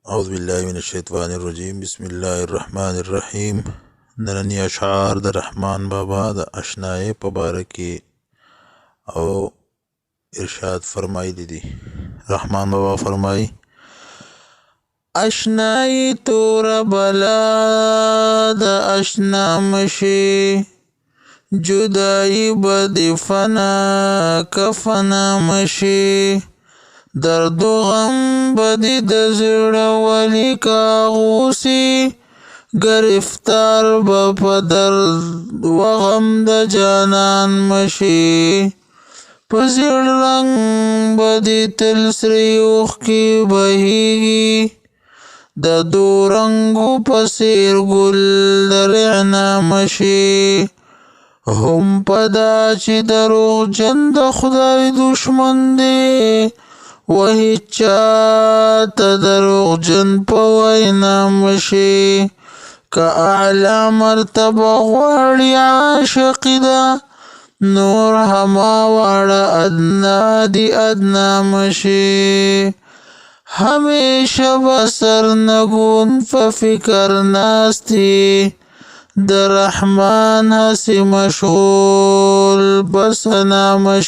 أعوذ بالله من الشیطان الرجیم بسم الله الرحمن الرحیم. نننی اشعار د رحمان بابا د اشنای په باره کې او ارشاد فرمایلی دي. رحمان بابا فرمایي: اشنای تور بلا د اشنا مشي، جدائی بدی فنا کفنا مشي، درد و غم بدی د زړه ولی کاغوسی، گرفتار با په درد و غم د جانان مشي، په زیړ رنگ بدی تل سری اوښکې بهیږي، د دورنګو په څېر ګل د رعنا مشي، هم پدا چې دروغجن د خدای دشمن دی، و هیچا ته دروغجن په وینا مشي، که اعلی مرتبه غواړي عاشقي ده، نور هما واړه ادنا دی ادنا مشي، همیشه به سرنگون په فکر ناستی، د رحمان هسې مشغول په ثنا مشي.